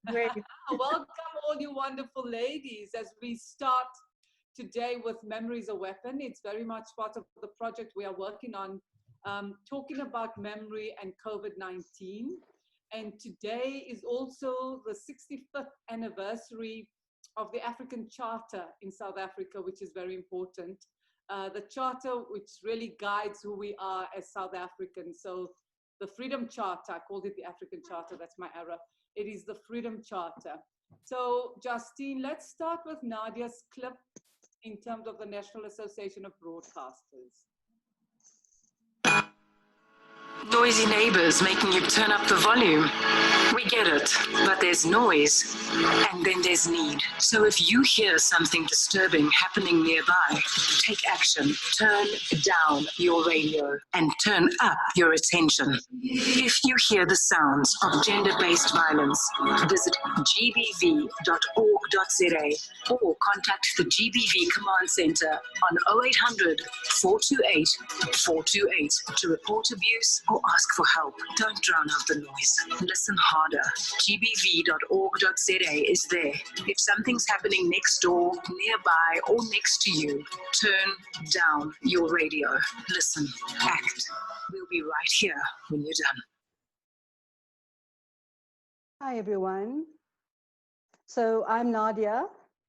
Great. Welcome, all you wonderful ladies, as we start today with Memory is a Weapon. It's very much part of the project we are working on, talking about memory and COVID-19. And today is also the 65th anniversary of the African Charter in South Africa, which is very important. The Charter, which really guides who we are as South Africans. So the Freedom Charter, I called it the African Charter, that's my error. It is the Freedom Charter. So Justine, let's start with Nadia's clip in terms of the National Association of Broadcasters. Noisy neighbors making you turn up the volume. We get it, but there's noise, and then there's need. So if you hear something disturbing happening nearby, take action. Turn down your radio and turn up your attention. If you hear the sounds of gender-based violence, visit gbv.org.za or contact the GBV Command Center on 0800 428 428 to report abuse or ask for help. Don't drown out the noise. Listen harder. gbv.org.za is there. If something's happening next door, nearby, or next to you, turn down your radio. Listen, act. We'll be right here when you're done. Hi, everyone. So I'm Nadia,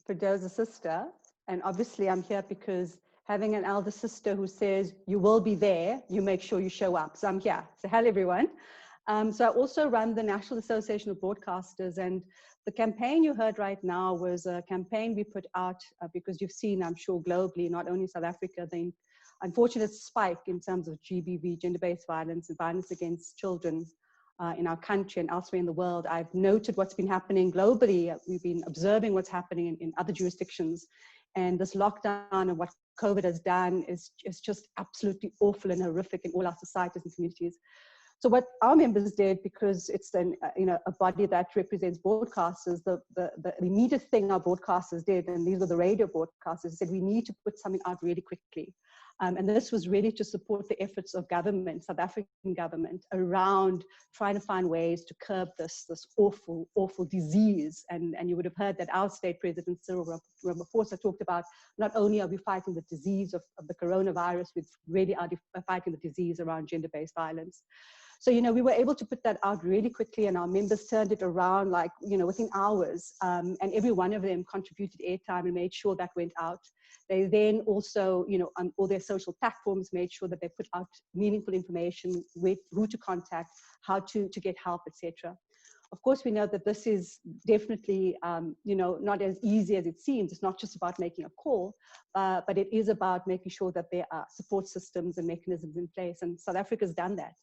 Firdausa's sister, and obviously I'm here because having an elder sister who says, you will be there, you make sure you show up. So I'm here. So hello, everyone. So I also run the National Association of Broadcasters, and the campaign you heard right now was a campaign we put out because you've seen, I'm sure, globally, not only South Africa, the unfortunate spike in terms of GBV, gender-based violence and violence against children in our country and elsewhere in the world. I've noted what's been happening globally. We've been observing what's happening in other jurisdictions. And this lockdown and what COVID has done is just absolutely awful and horrific in all our societies and communities. So what our members did, because it's a body that represents broadcasters, the immediate thing our broadcasters did, and these were the radio broadcasters, said we need to put something out really quickly. And this was really to support the efforts of government, South African government, around trying to find ways to curb this awful, awful disease. And you would have heard that our state president, Cyril Ramaphosa, talked about not only are we fighting the disease of the coronavirus, we really are fighting the disease around gender-based violence. So, we were able to put that out really quickly, and our members turned it around within hours. And every one of them contributed airtime and made sure that went out. They then also, on all their social platforms, made sure that they put out meaningful information with who to contact, how to get help, etc. Of course, we know that this is definitely, not as easy as it seems. It's not just about making a call, but it is about making sure that there are support systems and mechanisms in place. And South Africa's done that.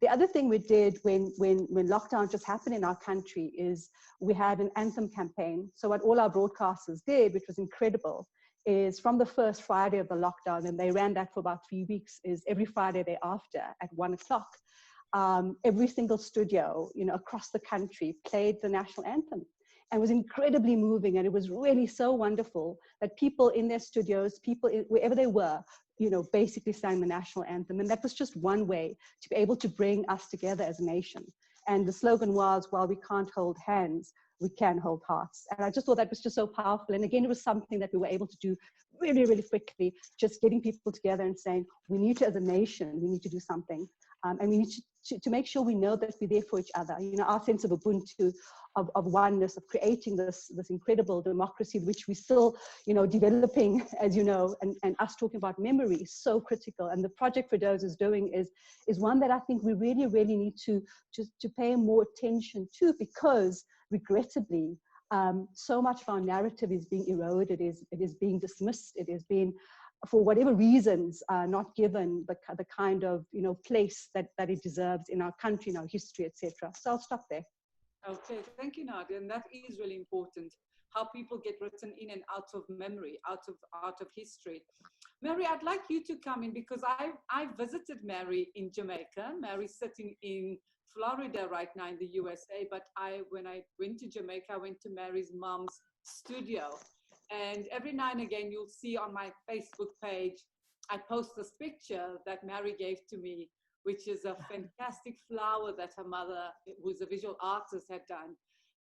The other thing we did when lockdown just happened in our country is we had an anthem campaign. So what all our broadcasters did, which was incredible, is from the first Friday of the lockdown, and they ran that for about 3 weeks, is every Friday thereafter at 1 o'clock, every single studio, across the country played the national anthem. And it was incredibly moving, and it was really so wonderful that people in their studios, wherever they were, basically sang the national anthem. And that was just one way to be able to bring us together as a nation. And the slogan was, while we can't hold hands, we can hold hearts. And I just thought that was just so powerful. And again, it was something that we were able to do really, really quickly, just getting people together and saying, we need to, as a nation, we need to do something. And we need to make sure we know that we're there for each other. Our sense of Ubuntu, of oneness, of creating this incredible democracy, which we still, developing, as you know, and us talking about memory is so critical. And the project Firdaus is doing is one that I think we really, really need to pay more attention to, because regrettably, so much of our narrative is being eroded, it is being dismissed, it is being, for whatever reasons, not given the kind of place that it deserves in our country, in our history, etc. So I'll stop there. Okay, thank you, Nadia. And that is really important, how people get written in and out of memory, out of history. Mary, I'd like you to come in, because I visited Mary in Jamaica. Mary's sitting in Florida right now in the USA, but when I went to Jamaica, I went to Mary's mom's studio. And every now and again, you'll see on my Facebook page, I post this picture that Mary gave to me, which is a fantastic flower that her mother, who's a visual artist, had done.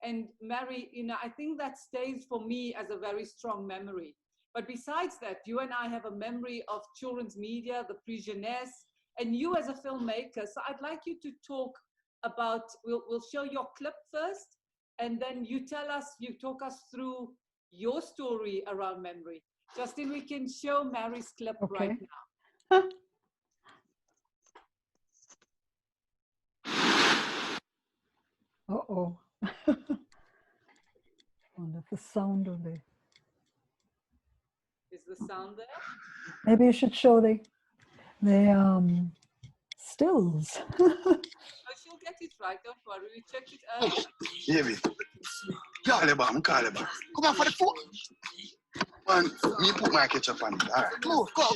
And Mary, you know, I think that stays for me as a very strong memory. But besides that, you and I have a memory of children's media, the Prix Jeunesse, and you as a filmmaker. So I'd like you to talk about, we'll show your clip first, and then you talk us through your story around memory. Justin, we can show Mary's clip right now. Uh-oh. Wonder if the sound will be. Is the sound there? Maybe you should show the stills. Oh, she'll get it right, don't worry. We checked it earlier. Yeah, me. Call him, call him. Come on for the foot. Man, me put my ketchup on it. All right. Move, go.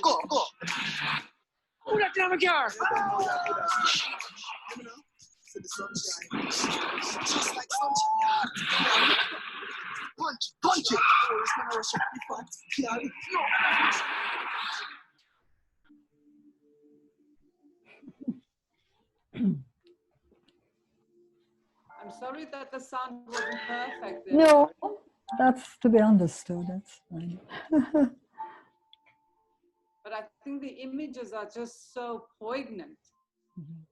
Who that damn car? Just like sunshine. Punch it. I'm sorry that the sound wasn't perfect there. No, that's to be understood. That's fine. But I think the images are just so poignant. Mhm.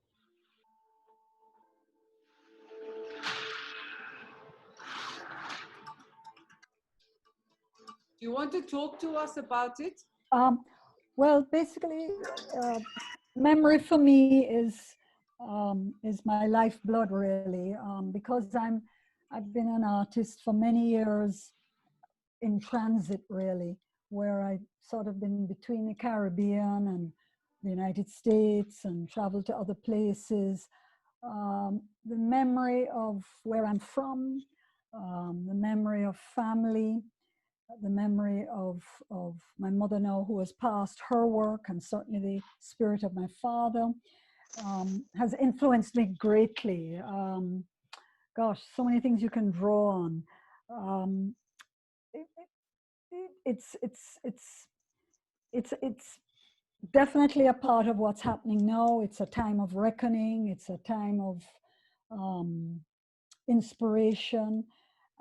Do you want to talk to us about it? Well, basically, memory for me is my lifeblood, really, because I've been an artist for many years in transit, really, where I've sort of been between the Caribbean and the United States and traveled to other places. The memory of where I'm from, the memory of family, the memory of my mother now who has passed, her work, and certainly the spirit of my father has influenced me greatly. Gosh, so many things you can draw on. It's definitely a part of what's happening now. It's a time of reckoning. It's a time of inspiration.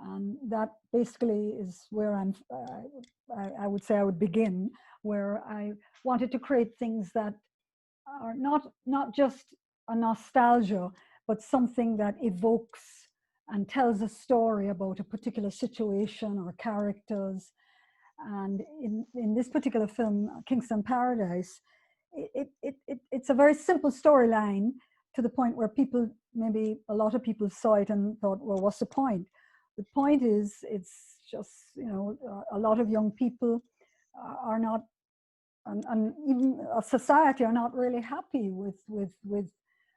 And that basically is where I would say I would begin, where I wanted to create things that are not just a nostalgia, but something that evokes and tells a story about a particular situation or characters. And in this particular film, Kingston Paradise, it's a very simple storyline to the point where people, maybe a lot of people saw it and thought, well, what's the point? The point is, it's just, you know, a lot of young people are not, and even a society are not really happy with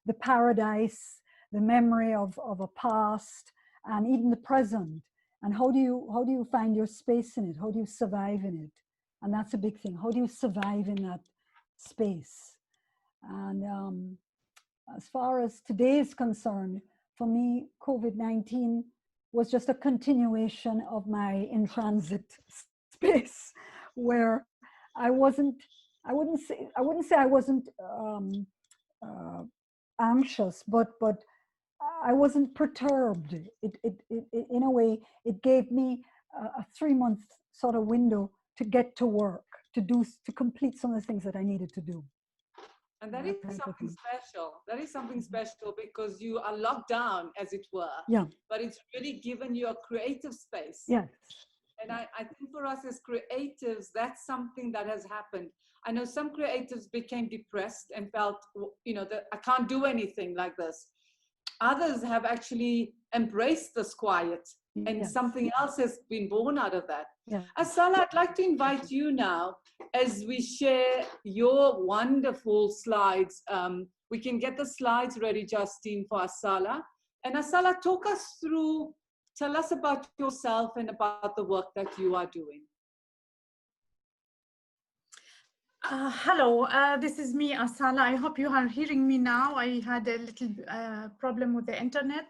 the paradise, the memory of a past, and even the present. And how do you find your space in it? How do you survive in it? And that's a big thing. How do you survive in that space? And as far as today is concerned, for me, COVID-19 was just a continuation of my in-transit space, where I wouldn't say I wasn't anxious, but I wasn't perturbed. It in a way, it gave me a 3-month sort of window to get to work, to complete some of the things that I needed to do. And that is something special. That is something special because you are locked down, as it were. Yeah. But it's really given you a creative space. Yes. And I think for us as creatives, that's something that has happened. I know some creatives became depressed and felt, you know, that I can't do anything like this. Others have actually embraced this quiet, and Yes. something else has been born out of that. Yeah. Asala, I'd like to invite you now as we share your wonderful slides. We can get the slides ready, Justine, for Asala. And Asala, talk us through, tell us about yourself and about the work that you are doing. Hello, this is me, Asala. I hope you are hearing me now. I had a little problem with the internet.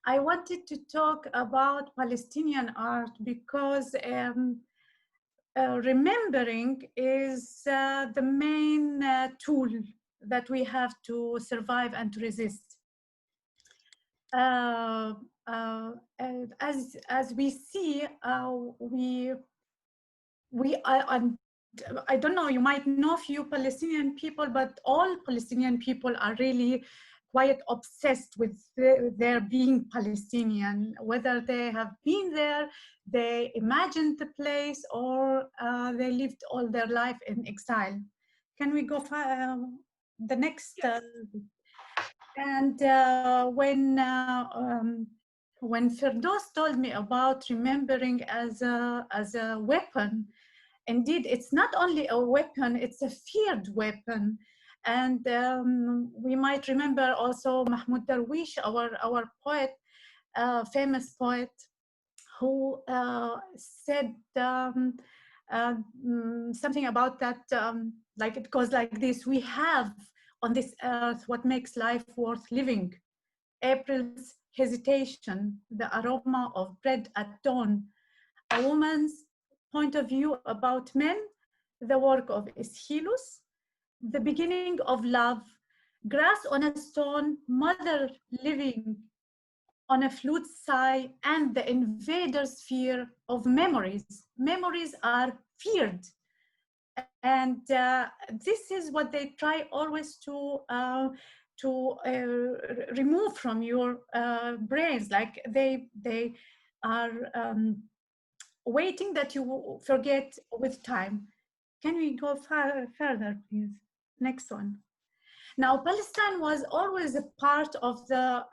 I wanted to talk about Palestinian art because remembering is the main tool that we have to survive and to resist. uh, uh, as we see, I don't know, you might know a few Palestinian people, but all Palestinian people are really quite obsessed with their being Palestinian, whether they have been there, they imagined the place, or they lived all their life in exile. Can we go the next? Yes. And when Firdaus told me about remembering as a weapon, indeed, it's not only a weapon, it's a feared weapon. And we might remember also Mahmoud Darwish, our poet, famous poet, who said something about that, like it goes like this: we have on this earth what makes life worth living: April's hesitation, the aroma of bread at dawn, a woman's point of view about men, the work of Aeschylus, the beginning of love, grass on a stone, mother living on a flute sigh, and the invader's fear of memories. Memories are feared. And this is what they try always to remove from your brains. Like they are waiting that you forget with time. Can we go further, please? Next one. Now, Palestine was always a part of the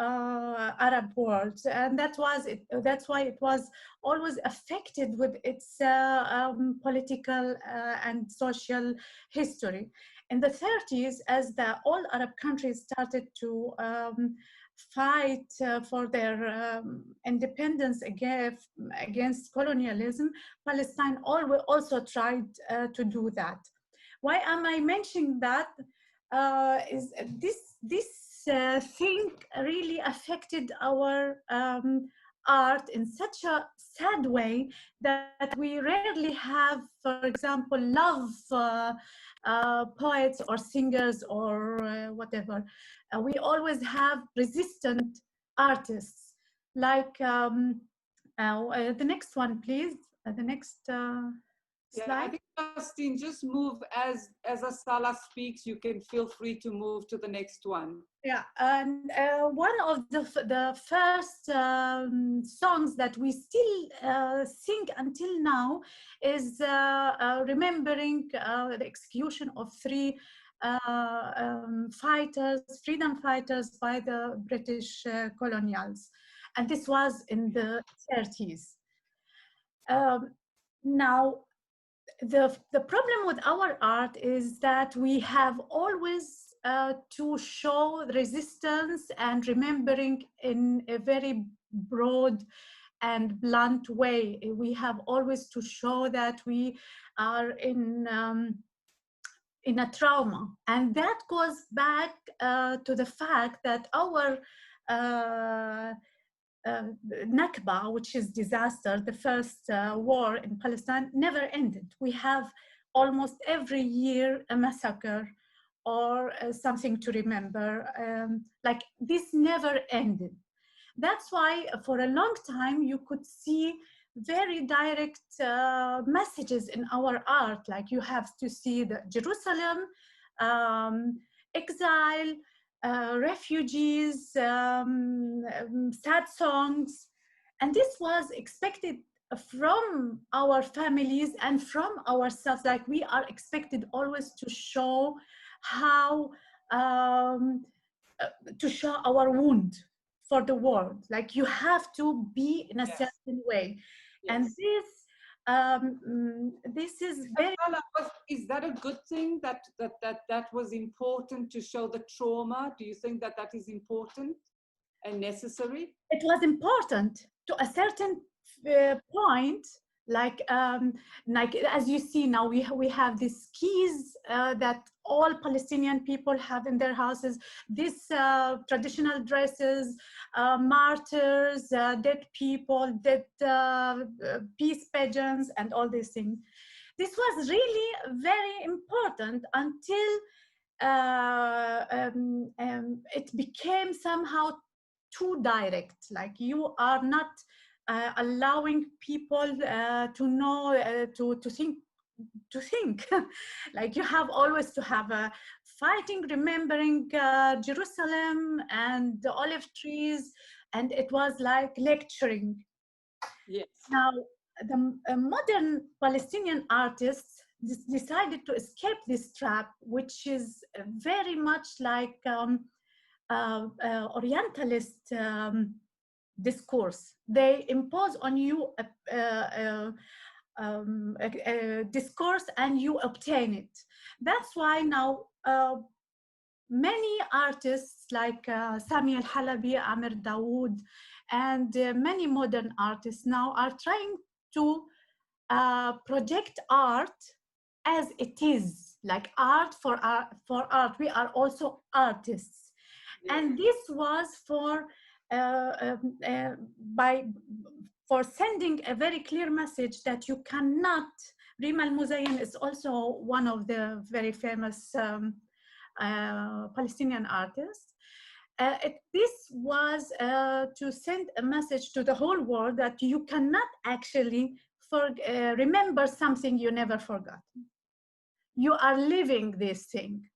Arab world, and that's why it was always affected with its political and social history. In the 30s, as all Arab countries started to fight for their independence against colonialism, Palestine also tried to do that. Why am I mentioning that? Is this thing really affected our art in such a sad way that we rarely have, for example, love poets or singers or whatever. We always have resistant artists. Like the next one, please. The next Yeah, slide. I think, Justine, just move as Asala speaks. You can feel free to move to the next one. Yeah, and one of the first songs that we still sing until now is remembering the execution of three freedom fighters by the British colonials. And this was in the 30s. Now, the problem with our art is that we have always to show resistance and remembering in a very broad and blunt way. We have always to show that we are in a trauma, and that goes back to the fact that our Nakba, which is disaster, the first war in Palestine, never ended. We have almost every year a massacre or something to remember. Like this never ended. That's why for a long time you could see very direct messages in our art. Like you have to see the Jerusalem, exile, refugees, sad songs. And this was expected from our families and from ourselves. Like we are expected always to show how, to show our wound for the world. Like you have to be in a certain way. And this is very... Is that a good thing that was important to show the trauma? Do you think that is important and necessary? It was important to a certain point. Like as you see now, we have these keys that all Palestinian people have in their houses. These traditional dresses, martyrs, dead people, dead peace pageants, and all these things. This was really very important until it became somehow too direct. Like you are not allowing people to know, to think. Like you have always to have a fighting, remembering Jerusalem and the olive trees, and it was like lecturing. Yes. Now, the modern Palestinian artists decided to escape this trap, which is very much like Orientalist discourse. They impose on you a discourse and you obtain it. That's why now many artists like Sami Al-Halabi, Amir Dawood, and many modern artists now are trying to project art as it is, like art for art. We are also artists. Yes. And this was for sending a very clear message that you cannot. Rima Al-Muzayyan is also one of the very famous Palestinian artists. This was to send a message to the whole world that you cannot actually remember something you never forgot. You are living this thing.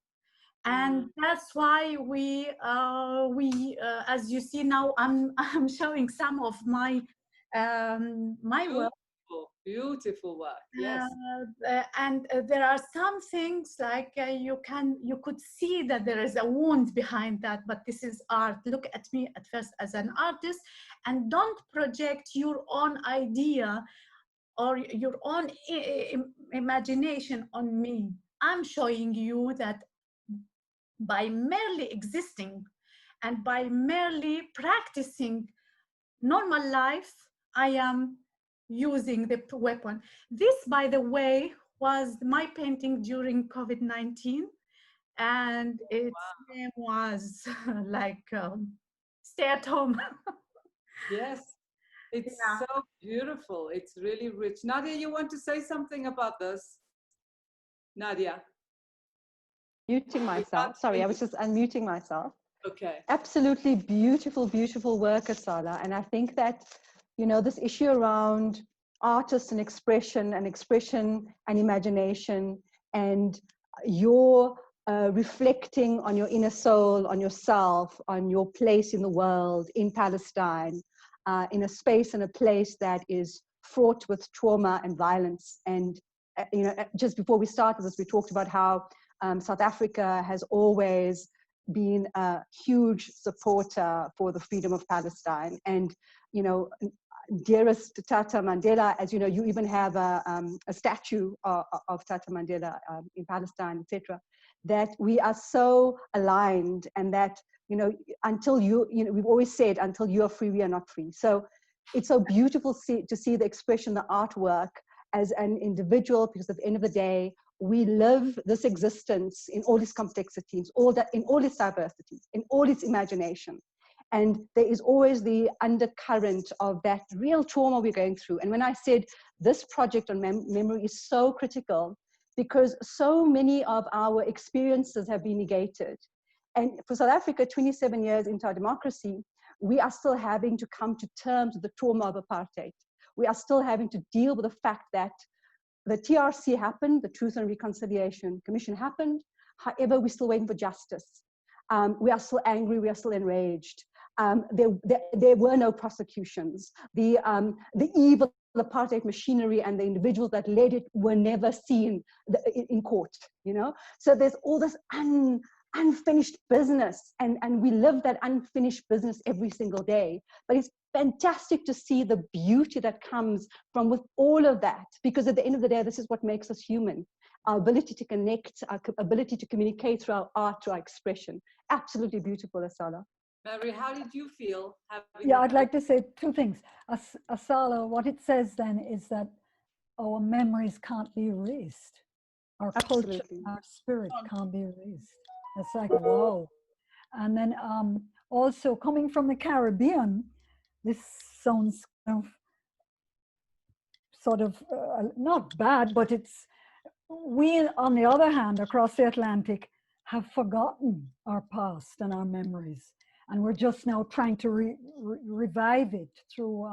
And that's why we as you see now, I'm showing some of my work. Beautiful work. Yes. And there are some things like you could see that there is a wound behind that, but this is art. Look at me at first as an artist, and don't project your own idea or your own imagination on me. I'm showing you that by merely existing and by merely practicing normal life, I am using the weapon. This, by the way, was my painting during COVID-19, and its name was like stay at home. Yes, it's so beautiful. It's really rich. Nadia, you want to say something about this? Nadia? Muting myself. Sorry, I was just unmuting myself. Okay. Absolutely beautiful, beautiful work, Asala. And I think that, you know, this issue around artists and expression and imagination and your reflecting on your inner soul, on yourself, on your place in the world, in Palestine, in a space and a place that is fraught with trauma and violence. And, you know, just before we started this, we talked about how South Africa has always been a huge supporter for the freedom of Palestine. And, you know, dearest Tata Mandela, as you know, you even have a statue of Tata Mandela in Palestine, etc. That we are so aligned, and that, you know, until we've always said, until you are free, we are not free. So it's so beautiful to see the expression, the artwork as an individual, because at the end of the day, we live this existence in all its complexities, in all its diversity, in all its imagination. And there is always the undercurrent of that real trauma we're going through. And when I said this project on memory is so critical, because so many of our experiences have been negated. And for South Africa, 27 years into our democracy, we are still having to come to terms with the trauma of apartheid. We are still having to deal with the fact that the TRC happened, the Truth and Reconciliation Commission happened. However, we're still waiting for justice. We are still angry, we are still enraged. There were no prosecutions. The evil apartheid machinery and the individuals that led it were never seen in court, you know? So there's all this unfinished business, and we live that unfinished business every single day. But it's fantastic to see the beauty that comes from with all of that, because at the end of the day, this is what makes us human. Our ability to connect, our ability to communicate through our art, through our expression. Absolutely beautiful, Asala. Mary, how did you feel? Yeah, I'd like to say two things. Asala, what it says then is that our memories can't be erased. Our culture, our spirit can't be erased. It's like, wow. And then also coming from the Caribbean, this sounds sort of not bad, but it's, we, on the other hand, across the Atlantic, have forgotten our past and our memories. and we're just now trying to revive it through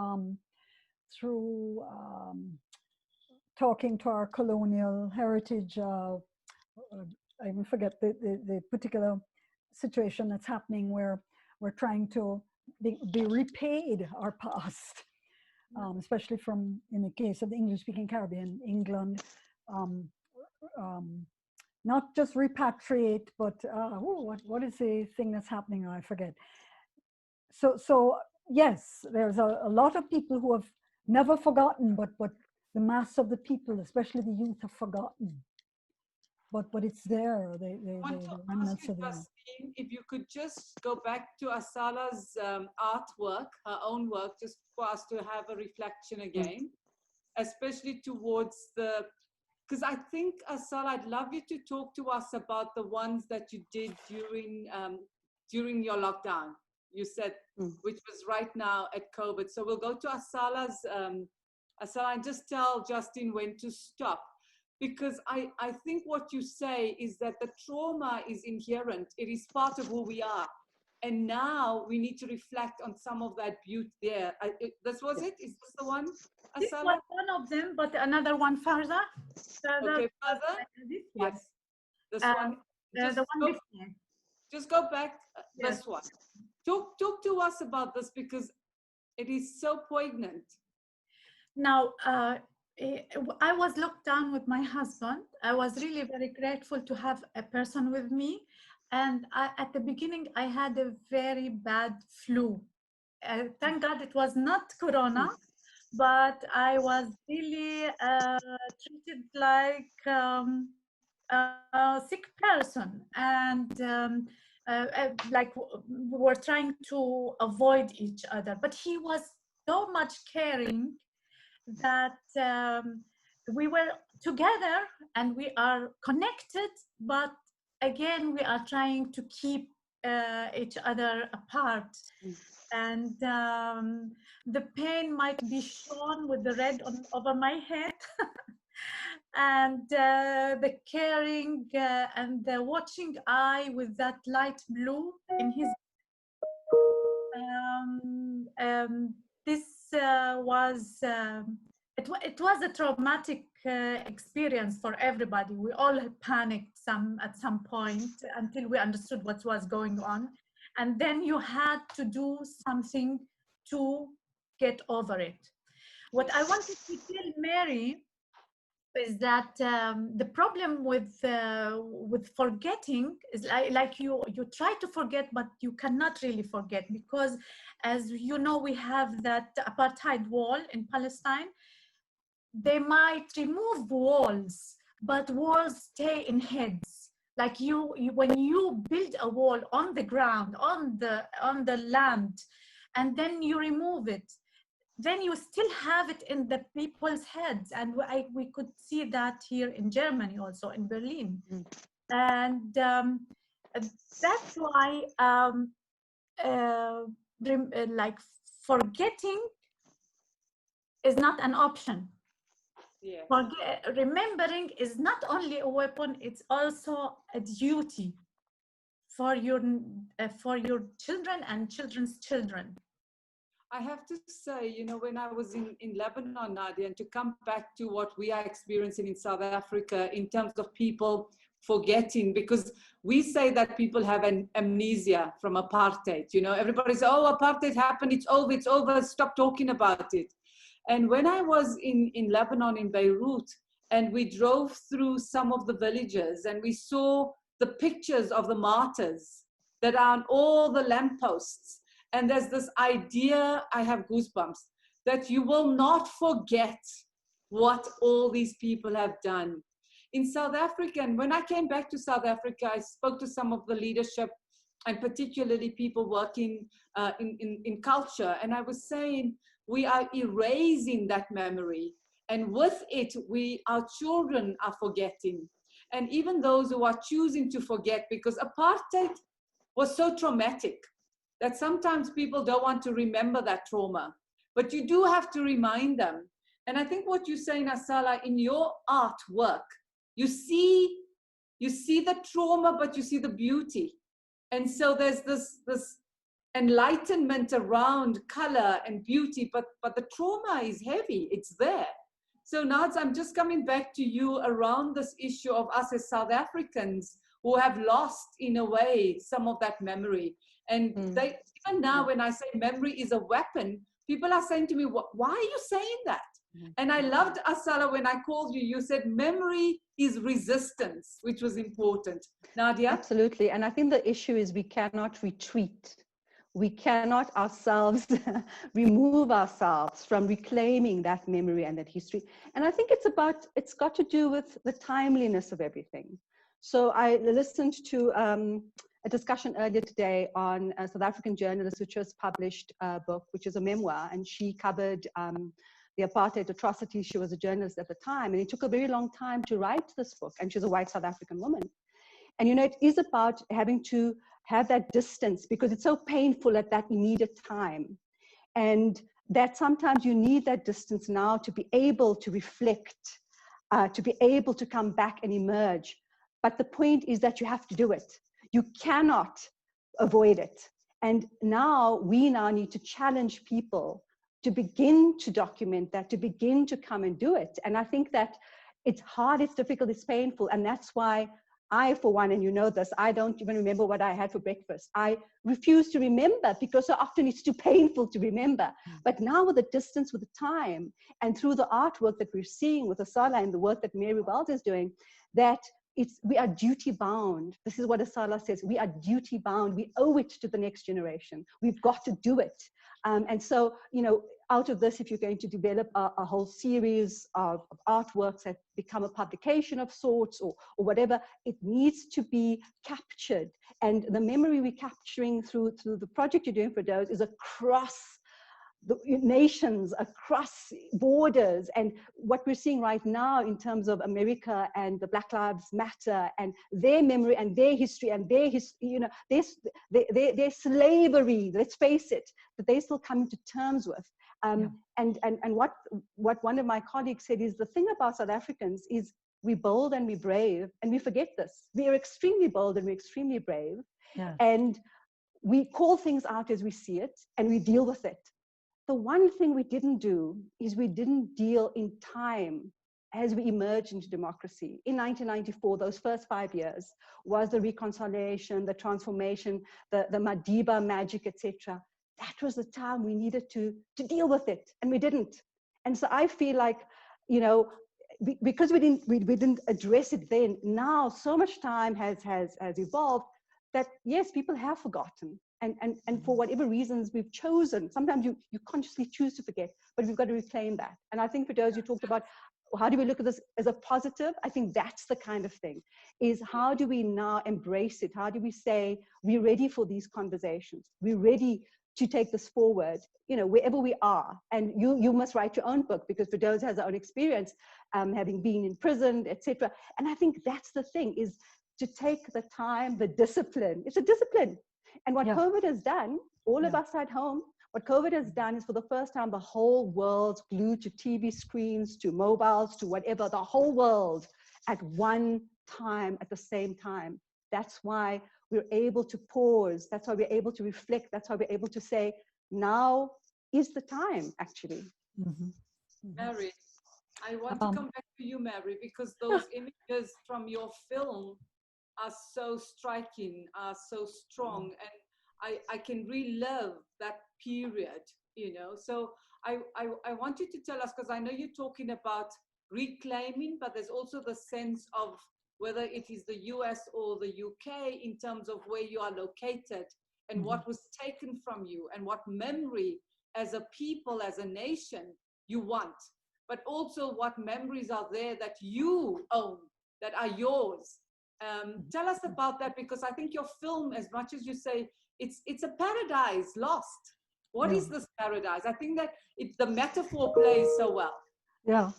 talking to our colonial heritage. I even forget the particular situation that's happening where we're trying to be repaid our past, especially from, in the case of the English-speaking Caribbean, England, not just repatriate, but what is the thing that's happening now? I forget. So yes, there's a lot of people who have never forgotten, but the mass of the people, especially the youth, have forgotten. But it's there. The remnants are there. Justine, if you could just go back to Asala's artwork, her own work, just for us to have a reflection again, especially towards the, because I think, Asala, I'd love you to talk to us about the ones that you did during your lockdown. You said, which was right now at COVID. So we'll go to Asala's, Asala, and just tell Justine when to stop. Because I think what you say is that the trauma is inherent. It is part of who we are. And now we need to reflect on some of that beauty there. This was it? Is this the one, Asala? This was one of them, but another one further. Okay, further? This one. Yes. This one. The one before. Just go back, Yes. this one. Talk to us about this because it is so poignant. Now, I was locked down with my husband. I was really very grateful to have a person with me. And at the beginning, I had a very bad flu. Thank God it was not corona, but I was really treated like a sick person. And like we were trying to avoid each other. But he was so much caring that we were together and we are connected, but again, we are trying to keep each other apart. And the pain might be shown with the red over my head. And the caring and the watching eye with that light blue in his. This was it was a traumatic experience for everybody. We all had panicked at some point until we understood what was going on, and then you had to do something to get over it. What I wanted to tell Mary is that the problem with forgetting is like you try to forget, but you cannot really forget, because as you know, we have that apartheid wall in Palestine. They might remove walls, but walls stay in heads. Like you when you build a wall on the ground, on the land, and then you remove it, then you still have it in the people's heads. And we could see that here in Germany, also in Berlin. And that's why like forgetting is not an option. Yeah. Remembering is not only a weapon, it's also a duty for your children and children's children. I have to say, you know, when I was in Lebanon, Nadia, and to come back to what we are experiencing in South Africa in terms of people forgetting, because we say that people have an amnesia from apartheid. You know, everybody says, oh, apartheid happened, it's over, stop talking about it. And when I was in Lebanon, in Beirut, and we drove through some of the villages and we saw the pictures of the martyrs that are on all the lampposts. And there's this idea, I have goosebumps, that you will not forget what all these people have done. In South Africa, and when I came back to South Africa, I spoke to some of the leadership, and particularly people working in culture. And I was saying, we are erasing that memory. And with it, our children are forgetting. And even those who are choosing to forget, because apartheid was so traumatic that sometimes people don't want to remember that trauma, but you do have to remind them. And I think what you're saying, Asala, in your artwork, you see the trauma, but you see the beauty. And so there's this enlightenment around color and beauty, but the trauma is heavy. It's there. So Nads, I'm just coming back to you around this issue of us as South Africans who have lost, in a way, some of that memory. And they, even now, when I say memory is a weapon, people are saying to me, why are you saying that? And I loved, Asala, when I called you, you said memory is resistance, which was important. Nadia? Absolutely. And I think the issue is we cannot retreat. We cannot ourselves remove ourselves from reclaiming that memory and that history. And I think it's got to do with the timeliness of everything. So I listened to a discussion earlier today on a South African journalist who just published a book, which is a memoir, and she covered the apartheid atrocities. She was a journalist at the time, and it took a very long time to write this book, and she's a white South African woman. And you know, it is about having to have that distance because it's so painful at that immediate time. And that sometimes you need that distance now to be able to reflect, to be able to come back and emerge. But the point is that you have to do it. You cannot avoid it. And now we need to challenge people to begin to document that, to begin to come and do it. And I think that it's hard, it's difficult, it's painful. And that's why I, for one, and you know this, I don't even remember what I had for breakfast. I refuse to remember because so often it's too painful to remember. But now with the distance, with the time, and through the artwork that we're seeing with Asala and the work that Mary Wells is doing, that we are duty bound. This is what Asala says. We are duty bound. We owe it to the next generation. We've got to do it. And so, you know, out of this, if you're going to develop a whole series of artworks that become a publication of sorts or whatever, it needs to be captured. And the memory we're capturing through the project you're doing for those is across the nations, across borders. And what we're seeing right now in terms of America and the Black Lives Matter and their memory and their history and their you know, their slavery, let's face it, that they're still coming to terms with. And what one of my colleagues said is the thing about South Africans is we're bold and we're brave, and we forget this. We are extremely bold and we're extremely brave. Yeah. And we call things out as we see it and we deal with it. The one thing we didn't do is we didn't deal in time as we emerged into democracy. In 1994, those first 5 years was the reconciliation, the transformation, the Madiba magic, etc. That was the time we needed to deal with it, and we didn't. And so I feel like, you know, because we didn't address it then, now so much time has evolved that yes, people have forgotten. And for whatever reasons we've chosen, sometimes you consciously choose to forget, but we've got to reclaim that. And I think for those you talked about, how do we look at this as a positive? I think that's the kind of thing, is how do we now embrace it? How do we say, we're ready for these conversations? We're ready to take this forward, you know, wherever we are. And you must write your own book because Firdaus has her own experience, having been in prison, etc. And I think that's the thing, is to take the time, the discipline. It's a discipline. And what COVID has done, all of us at home, what COVID has done is for the first time, the whole world's glued to TV screens, to mobiles, to whatever, the whole world at one time, at the same time. That's why we're able to pause. That's why we're able to reflect. That's why we're able to say, now is the time, actually. Mm-hmm. Mary, I want to come back to you, Mary, because those images from your film are so striking, are so strong, and I can relive that period, you know. So I want you to tell us, because I know you're talking about reclaiming, but there's also the sense of whether it is the US or the UK in terms of where you are located and what was taken from you and what memory as a people, as a nation you want, but also what memories are there that you own, that are yours. Tell us about that, because I think your film, as much as you say, it's a paradise lost. What is this paradise? I think that the metaphor plays so well. Yeah.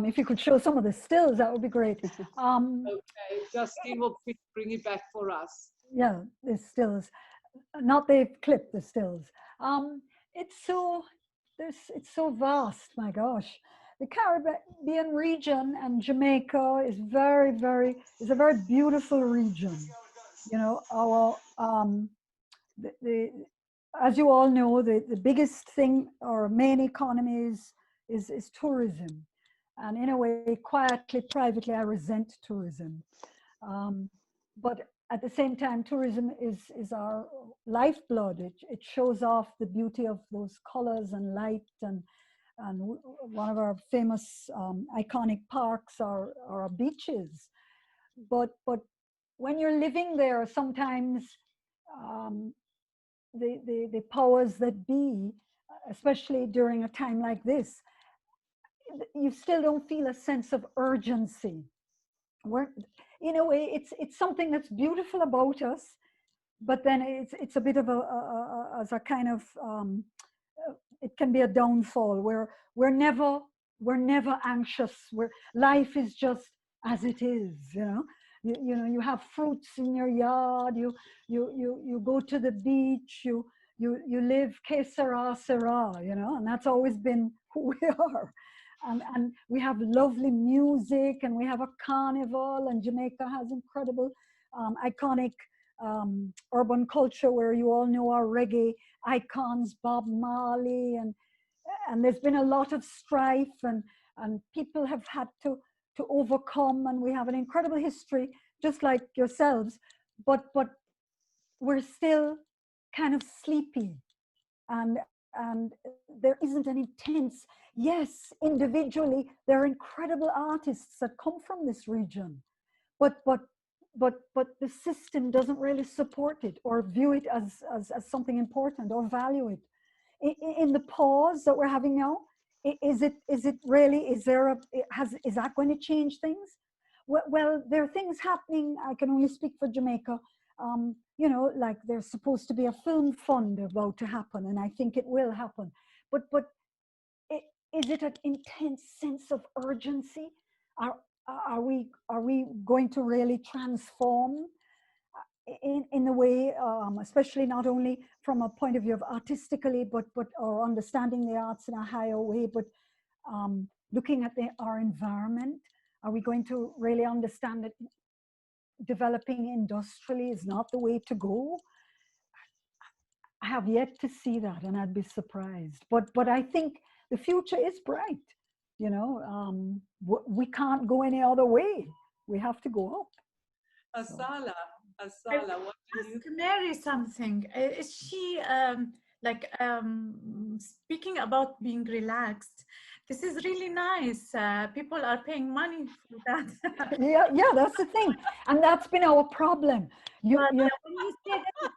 If you could show some of the stills, that would be great. Okay, Justine will bring it back for us. Yeah, the stills, not the clip, the stills. It's so vast. My gosh, the Caribbean region and Jamaica is is a very beautiful region. You know, our as you all know, the biggest thing or main economy is tourism. And in a way, quietly, privately, I resent tourism. But at the same time, tourism is our lifeblood. It shows off the beauty of those colors and light. And one of our famous iconic parks are our beaches. But when you're living there, sometimes the powers that be, especially during a time like this, you still don't feel a sense of urgency. We're, in a way, it's something that's beautiful about us, but then it's a bit of as a kind of it can be a downfall where we're never anxious. Where life is just as it is, you know. You know, you have fruits in your yard. You go to the beach. You live que sera sera, you know, and that's always been who we are. And we have lovely music, and we have a carnival, and Jamaica has incredible iconic urban culture where you all know our reggae icons, Bob Marley, and there's been a lot of strife, and people have had to overcome, and we have an incredible history, just like yourselves, but we're still kind of sleepy, and there isn't an intense, yes, individually, there are incredible artists that come from this region, but the system doesn't really support it or view it as something important or value it. In the pause that we're having now, is it really, is that going to change things? Well, there are things happening. I can only speak for Jamaica. You know, like there's supposed to be a film fund about to happen, and I think it will happen. But is it an intense sense of urgency? Are we going to really transform in the way, especially not only from a point of view of artistically, but or understanding the arts in a higher way, but looking at our environment? Are we going to really understand that developing industrially is not the way to go? I have yet to see that, and I'd be surprised. But I think the future is bright. You know, we can't go any other way. We have to go up. Asala, what do you? Ask Mary something. Is she speaking about being relaxed? This is really nice. People are paying money for that. yeah, that's the thing, and that's been our problem. When you say that,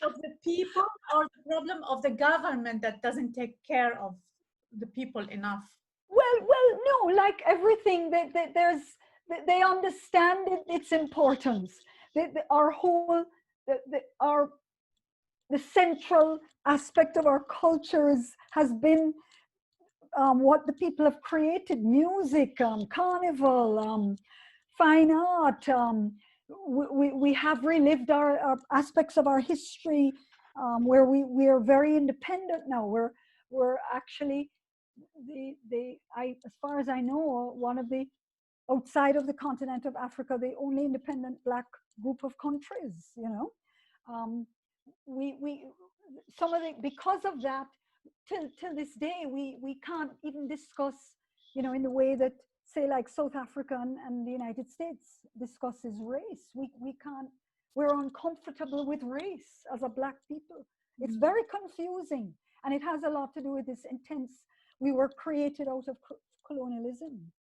of the people or the problem of the government that doesn't take care of the people enough? Well, no, like everything, they understand its importance. Our whole, the central aspect of our culture has been what the people have created: music, carnival, fine art. We have relived our aspects of our history, where we are very independent now. We're actually as far as I know, one of the, outside of the continent of Africa, the only independent Black group of countries. You know, because of that, till this day, we can't even discuss, you know, in the way that, say, like South Africa and the United States discusses race. We can't. We're uncomfortable with race as a Black people. It's very confusing, and it has a lot to do with this intense. We were created out of colonialism.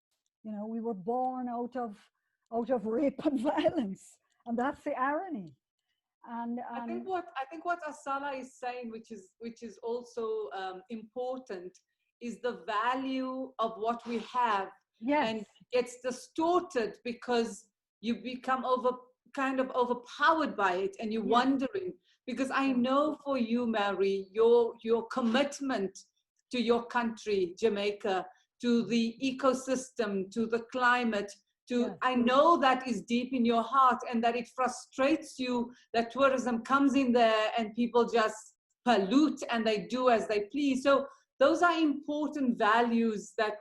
You know, we were born out of rape and violence, and that's the irony. And I think what Asala is saying, which is also important, is the value of what we have. yes. And it's distorted because you become kind of overpowered by it, and you're wondering. Because I know for you, Mary, your commitment to your country, Jamaica, to the ecosystem, to the climate, I know that is deep in your heart, and that it frustrates you that tourism comes in there and people just pollute and they do as they please. So those are important values that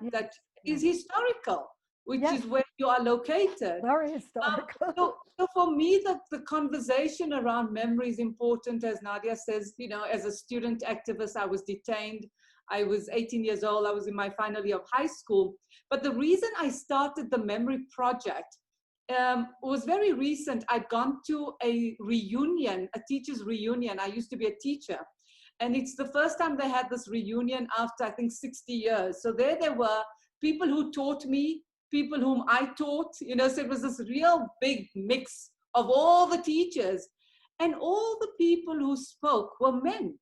is historical. which Yes. is where you are located. Very historical. So for me, the conversation around memory is important. As Nadia says, you know, as a student activist, I was detained. I was 18 years old. I was in my final year of high school. But the reason I started the Memory Project was very recent. I'd gone to a reunion, a teacher's reunion. I used to be a teacher. And it's the first time they had this reunion after, I think, 60 years. So there were people who taught me, people whom I taught, you know, so it was this real big mix of all the teachers. And all the people who spoke were men.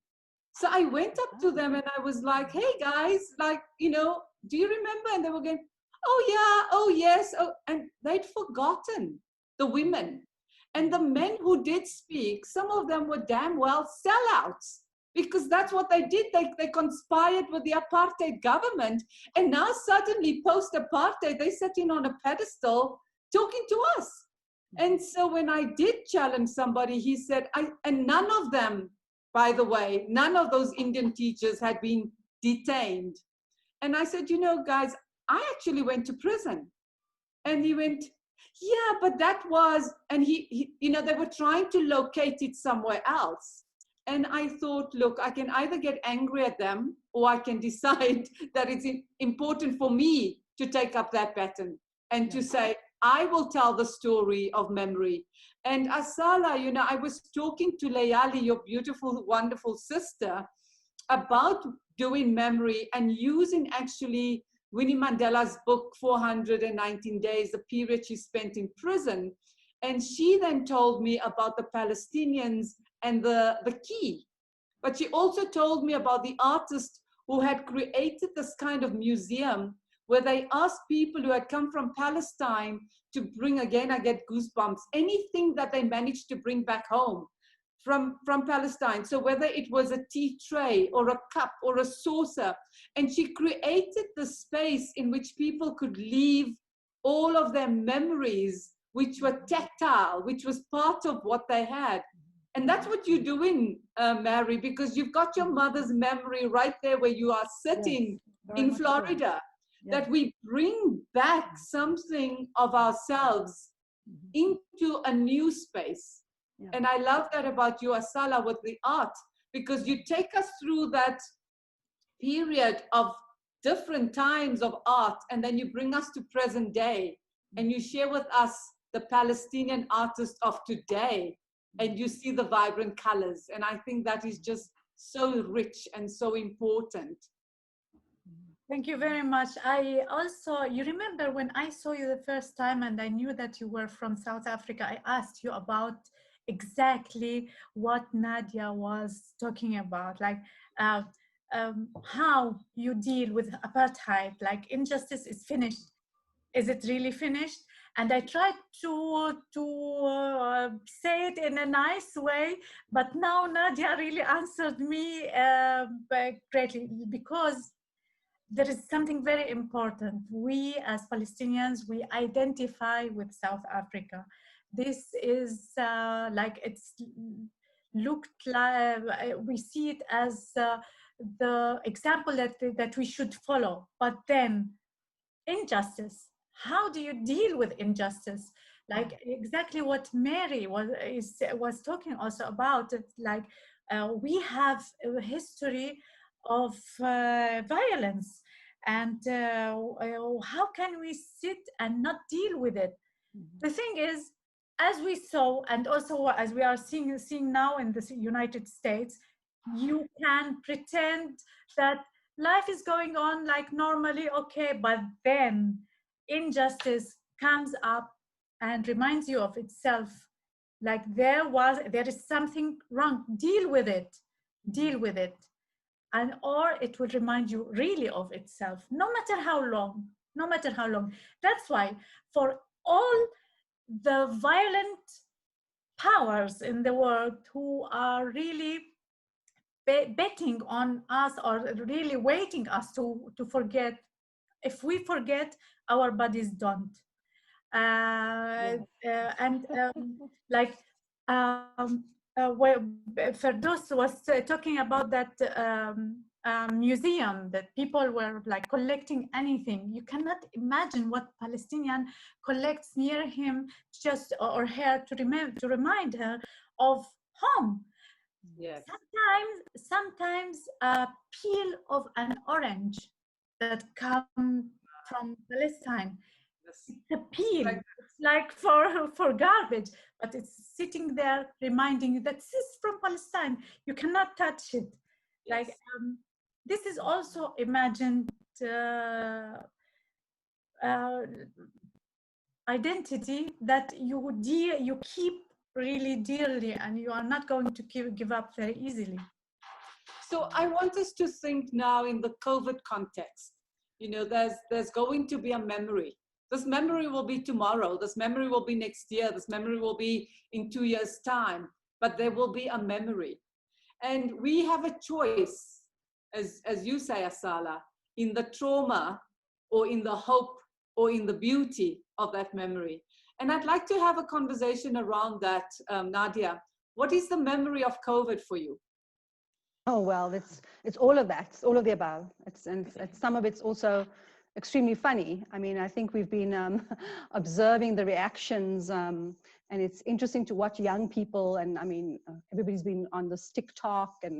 So I went up to them and I was like, hey guys, like, you know, do you remember? And they were going, oh yeah, oh yes. Oh, and they'd forgotten the women. And the men who did speak, some of them were damn well sellouts, because that's what they did. They conspired with the apartheid government. And now suddenly post-apartheid, they sat in on a pedestal talking to us. And so when I did challenge somebody, he said, and none of them, by the way, none of those Indian teachers had been detained. And I said, you know, guys, I actually went to prison. And he went, yeah, but that was, and he you know, they were trying to locate it somewhere else. And I thought, look, I can either get angry at them or I can decide that it's important for me to take up that baton and to say, I will tell the story of memory. And Asala, you know, I was talking to Layali, your beautiful, wonderful sister, about doing memory and using actually Winnie Mandela's book, 419 Days, the period she spent in prison. And she then told me about the Palestinians and the key. But she also told me about the artist who had created this kind of museum where they asked people who had come from Palestine to bring, again, I get goosebumps, anything that they managed to bring back home from Palestine. So whether it was a tea tray or a cup or a saucer, and she created the space in which people could leave all of their memories, which were tactile, which was part of what they had. And that's what you're doing, Mary, because you've got your mother's memory right there where you are sitting in Florida. That we bring back something of ourselves into a new space. And I love that about you, Asala, with the art, because you take us through that period of different times of art, and then you bring us to present day, and you share with us the Palestinian artists of today, and you see the vibrant colors. And I think that is just so rich and so important. Thank you very much. I also, you remember when I saw you the first time and I knew that you were from South Africa, I asked you about exactly what Nadia was talking about, like how you deal with apartheid, like injustice is finished. Is it really finished? And I tried to say it in a nice way, but now Nadia really answered me greatly, because there is something very important. We as Palestinians, we identify with South Africa. This is like, it's looked like, we see it as the example that we should follow. But then injustice, how do you deal with injustice? Like exactly what Mary was talking also about. It's like we have a history of violence, and how can we sit and not deal with it? The thing is, as we saw, and also as we are seeing now in the United States, you can pretend that life is going on like normally, okay, but then injustice comes up and reminds you of itself. Like there is something wrong, deal with it. And or it will remind you really of itself, no matter how long. That's why for all the violent powers in the world who are really betting on us or really waiting us to forget, if we forget, our bodies don't. where Ferdows was talking about that museum that people were like collecting anything. You cannot imagine what Palestinian collects near him, just or her, to remind her of home. Yes. Sometimes a peel of an orange that come from Palestine. Yes. It's a peel. Like- It's like for garbage, but it's sitting there reminding you that this is from Palestine. You cannot touch it. Like Yes. this is also imagined identity that you keep really dearly, and you are not going to give up very easily. So I want us to think now in the COVID context. You know, there's going to be a memory. This memory will be tomorrow. This memory will be next year. This memory will be in 2 years' time. But there will be a memory. And we have a choice, as you say, Asala, in the trauma or in the hope or in the beauty of that memory. And I'd like to have a conversation around that, Nadia. What is the memory of COVID for you? Oh, well, it's all of that. It's all of the above. It's some of it's also extremely funny. I mean, I think we've been observing the reactions, and it's interesting to watch young people. And I mean, everybody's been on this TikTok, and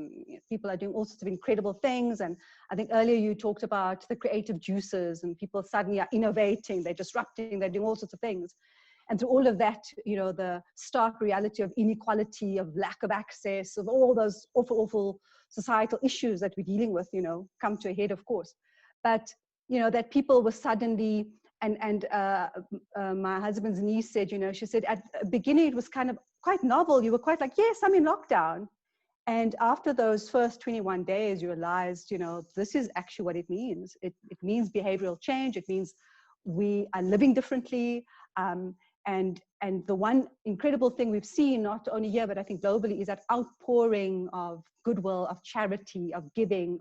people are doing all sorts of incredible things. And I think earlier you talked about the creative juices, and people suddenly are innovating, they're disrupting, they're doing all sorts of things. And through all of that, you know, the stark reality of inequality, of lack of access, of all those awful, awful societal issues that we're dealing with, you know, come to a head, of course. But, you know, that people were suddenly, and my husband's niece said, you know, she said at the beginning it was kind of quite novel. You were quite like, yes, I'm in lockdown. And after those first 21 days, you realized, you know, this is actually what it means. It means behavioral change. It means we are living differently. And the one incredible thing we've seen, not only here, but I think globally, is that outpouring of goodwill, of charity, of giving,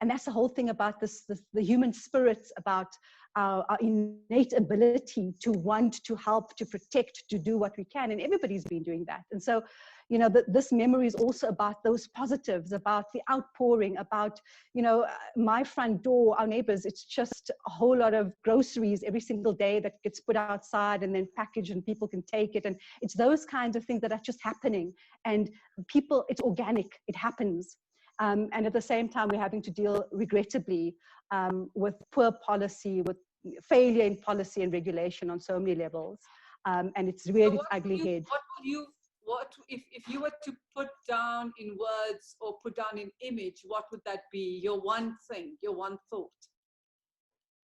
and that's the whole thing about the human spirit, about our innate ability to want to help, to protect, to do what we can. And everybody's been doing that. And so, you know, this memory is also about those positives, about the outpouring, about, you know, my front door, our neighbors, it's just a whole lot of groceries every single day that gets put outside and then packaged and people can take it. And it's those kinds of things that are just happening. And people, it's organic, it happens. And at the same time, we're having to deal, regrettably, with poor policy, with failure in policy and regulation on so many levels. And it's really ugly head. What if you were to put down in words or put down in image, what would that be? Your one thing, your one thought?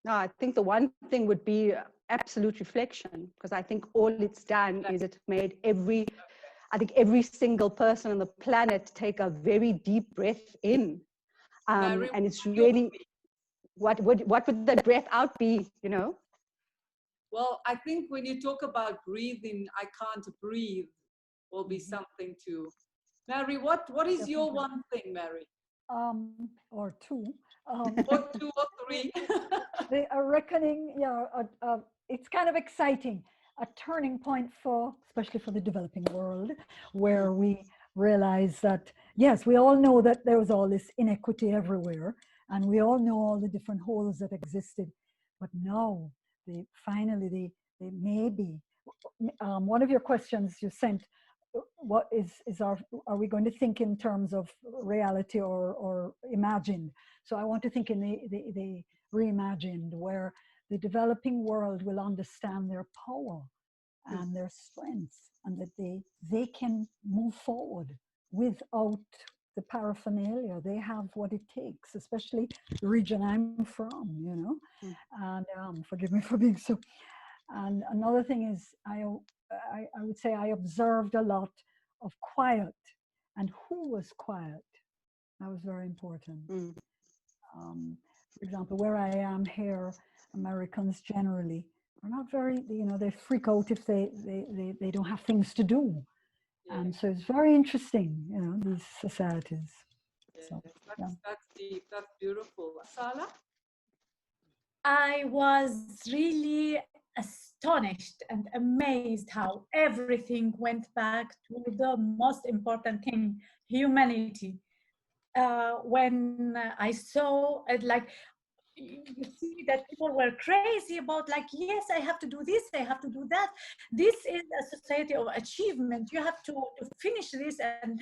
No, I think the one thing would be absolute reflection, because I think all it's done is it made every single person on the planet take a very deep breath in. Mary, and it's really, what would that breath out be, you know? Well, I think when you talk about breathing, I can't breathe, will be something to. Mary, what is your one thing, Mary? Or two. Or two or three. A reckoning, yeah, it's kind of exciting. A turning point especially for the developing world, where we realize that, yes, we all know that there was all this inequity everywhere, and we all know all the different holes that existed. But now, finally, they maybe, one of your questions you sent, what are we going to think in terms of reality or imagined? So I want to think in the reimagined, where the developing world will understand their power and their strengths, and that they can move forward without the paraphernalia. They have what it takes, especially the region I'm from, you know. And forgive me for being so. And another thing is, I would say I observed a lot of quiet, and who was quiet. That was very important. For example, where I am here, Americans generally are not very, you know, they freak out if they don't have things to do. Yeah. And so it's very interesting, you know, these societies. Yes, So, that's deep, that's beautiful. Asala? I was really astonished and amazed how everything went back to the most important thing, humanity. When I saw it, like, you see that people were crazy about, like, yes, I have to do this, I have to do that. This is a society of achievement. You have to finish this, and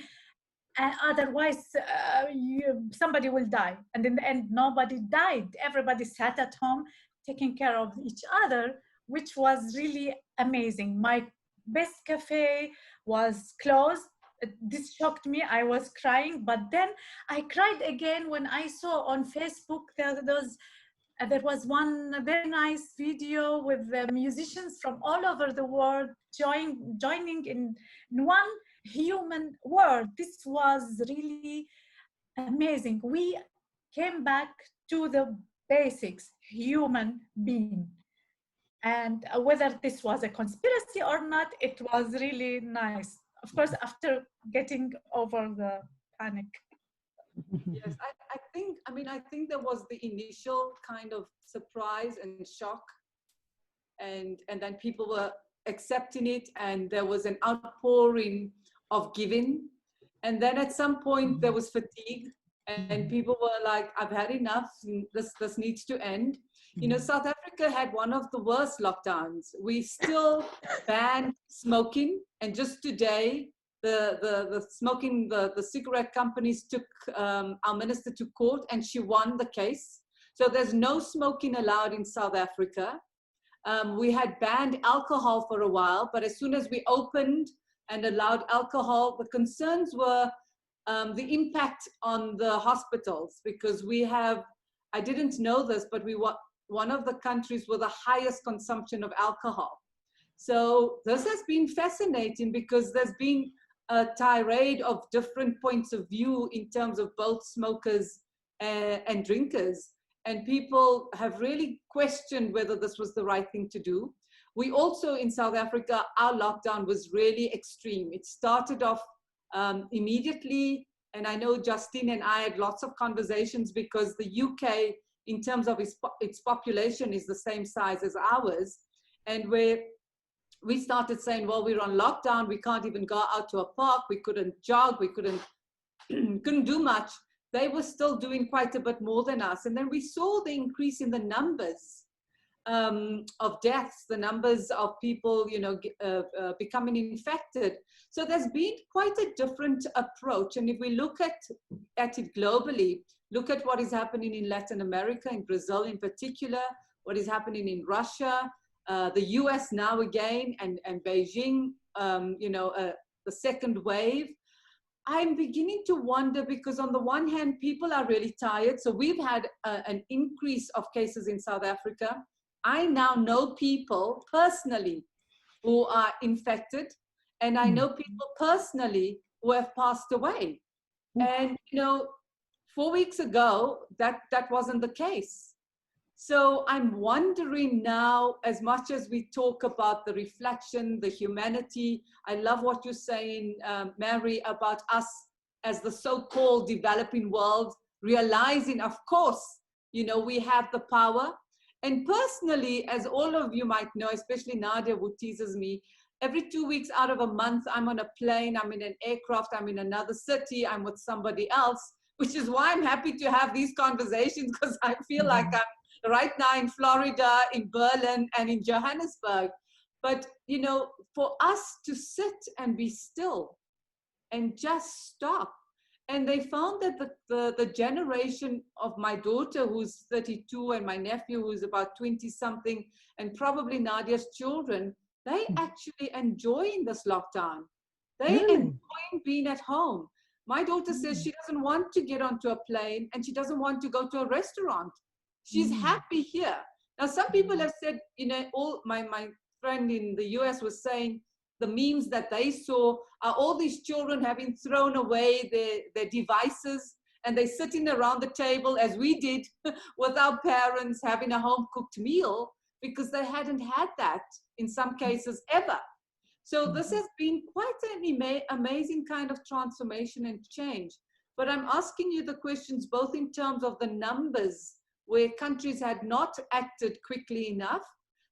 otherwise somebody will die. And in the end, nobody died. Everybody sat at home taking care of each other, which was really amazing. My best cafe was closed. This shocked me. I was crying, but then I cried again when I saw on Facebook there was one very nice video with musicians from all over the world joining in one human world. This was really amazing. We came back to the basics, human being. And whether this was a conspiracy or not, it was really nice. Of course, after getting over the panic. Yes, I think there was the initial kind of surprise and shock, and then people were accepting it, and there was an outpouring of giving. And then at some point there was fatigue, and people were like, I've had enough, this needs to end. You know, South Africa had one of the worst lockdowns. We still banned smoking, and just today, the cigarette companies took our minister to court, and she won the case. So there's no smoking allowed in South Africa. We had banned alcohol for a while, but as soon as we opened and allowed alcohol, the concerns were the impact on the hospitals, because we have, I didn't know this, but we were one of the countries with the highest consumption of alcohol. So this has been fascinating, because there's been a tirade of different points of view in terms of both smokers and drinkers. And people have really questioned whether this was the right thing to do. We also, in South Africa, our lockdown was really extreme. It started off immediately, and I know Justine and I had lots of conversations, because the UK, in terms of its population, is the same size as ours. And we started saying, well, we're on lockdown, we can't even go out to a park, we couldn't jog, we couldn't do much. They were still doing quite a bit more than us. And then we saw the increase in the numbers of deaths, the numbers of people, you know, becoming infected. So there's been quite a different approach. And if we look at it globally, look at what is happening in Latin America, in Brazil in particular, what is happening in Russia, the US now again, and Beijing, you know, the second wave. I'm beginning to wonder, because on the one hand, people are really tired. So we've had an increase of cases in South Africa. I now know people personally who are infected, and I know people personally who have passed away. And, you know, 4 weeks ago, that wasn't the case. So I'm wondering now, as much as we talk about the reflection, the humanity, I love what you're saying, Mary, about us as the so-called developing world, realizing, of course, you know, we have the power. And personally, as all of you might know, especially Nadia, who teases me, every 2 weeks out of a month, I'm on a plane, I'm in an aircraft, I'm in another city, I'm with somebody else, which is why I'm happy to have these conversations, because I feel like I'm right now in Florida, in Berlin, and in Johannesburg. But, you know, for us to sit and be still and just stop. And they found that the generation of my daughter, who's 32, and my nephew, who's about 20 something, and probably Nadia's children, they actually enjoying this lockdown. They enjoying being at home. My daughter says she doesn't want to get onto a plane, and she doesn't want to go to a restaurant. She's happy here. Now, some people have said, you know, all my friend in the US was saying the memes that they saw are all these children having thrown away their devices, and they're sitting around the table, as we did with our parents, having a home-cooked meal, because they hadn't had that in some cases ever. So this has been quite an amazing kind of transformation and change. But I'm asking you the questions both in terms of the numbers, where countries had not acted quickly enough,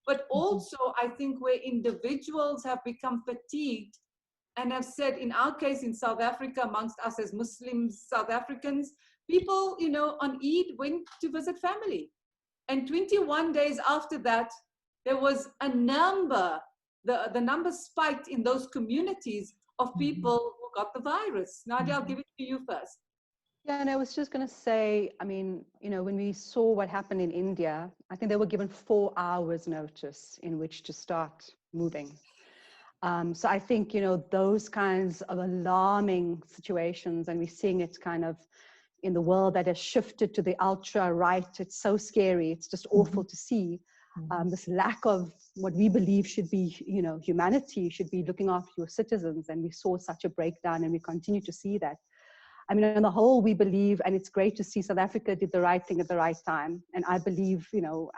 but also I think where individuals have become fatigued and have said, in our case in South Africa, amongst us as Muslims, South Africans, people, you know, on Eid went to visit family. And 21 days after that, there was a number, the number spiked in those communities of people who got the virus. Nadia, I'll give it to you first. Yeah, and I was just going to say, I mean, you know, when we saw what happened in India, I think they were given 4 hours notice in which to start moving. So I think, you know, those kinds of alarming situations, and we're seeing it kind of in the world that has shifted to the ultra right. It's so scary. It's just awful to see this lack of what we believe should be, you know, humanity should be looking after your citizens. And we saw such a breakdown, and we continue to see that. I mean, on the whole, we believe, and it's great to see South Africa did the right thing at the right time. And I believe, you know,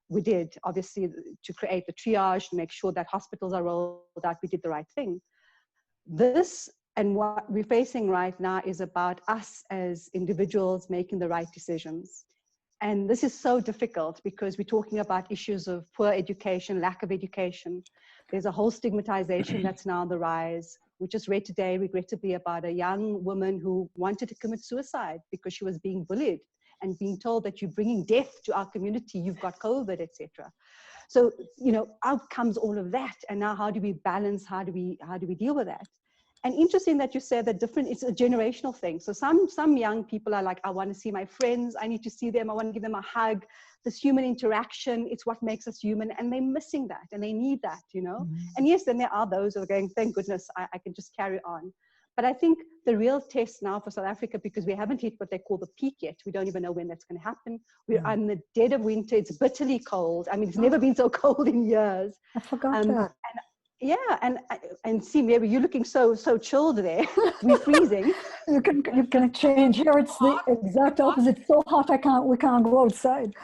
we did, obviously, to create the triage, to make sure that hospitals are rolled out, we did the right thing. This and what we're facing right now is about us as individuals making the right decisions. And this is so difficult because we're talking about issues of poor education, lack of education. There's a whole stigmatization that's now on the rise. We just read today, regrettably, about a young woman who wanted to commit suicide because she was being bullied and being told that you're bringing death to our community, you've got COVID, etc. So, you know, out comes all of that. And now how do we balance, how do we deal with that? And interesting that you said that it's a generational thing. So some young people are like, I want to see my friends, I need to see them, I want to give them a hug. This human interaction, it's what makes us human, and they're missing that, and they need that, you know? And yes, then there are those who are going, thank goodness, I can just carry on. But I think the real test now for South Africa, because we haven't hit what they call the peak yet, we don't even know when that's going to happen. We're in the dead of winter, it's bitterly cold. I mean, it's never been so cold in years. I forgot that. And see, maybe you're looking so chilled there. We're freezing. You can change here. It's the exact opposite. It's so hot we can't go outside.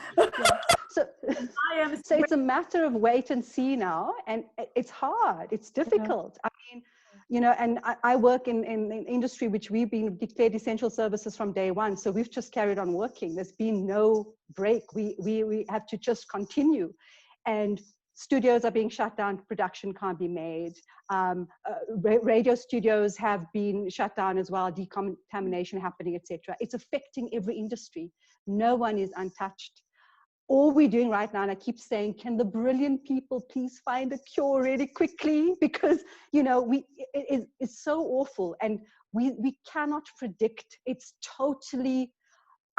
So it's a matter of wait and see now, and it's hard. It's difficult. I mean, you know, and I work in an industry which we've been declared essential services from day one. So we've just carried on working. There's been no break. We have to just continue, and studios are being shut down, production can't be made. Radio studios have been shut down as well, decontamination happening, etc. It's affecting every industry. No one is untouched. All we're doing right now, and I keep saying, can the brilliant people please find a cure really quickly? Because, you know, it's so awful, and we cannot predict. It's totally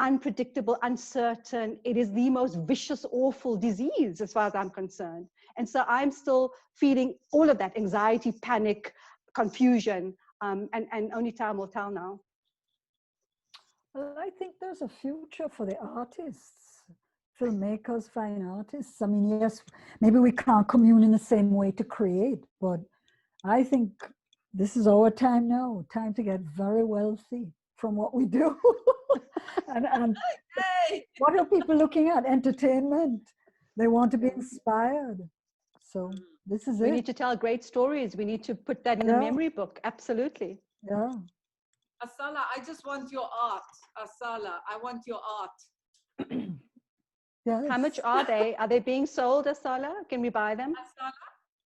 unpredictable, uncertain. It is the most vicious, awful disease as far as I'm concerned. And so I'm still feeling all of that anxiety, panic, confusion, and only time will tell now. Well, I think there's a future for the artists, filmmakers, fine artists. I mean, yes, maybe we can't commune in the same way to create, but I think this is our time now, time to get very wealthy from what we do. and what are people looking at? Entertainment. They want to be inspired. So this is it. We need to tell great stories. We need to put that in the memory book. Absolutely. Yeah. Asala, I just want your art. Asala, I want your art. Yes. How much are they? Are they being sold, Asala? Can we buy them? Asala,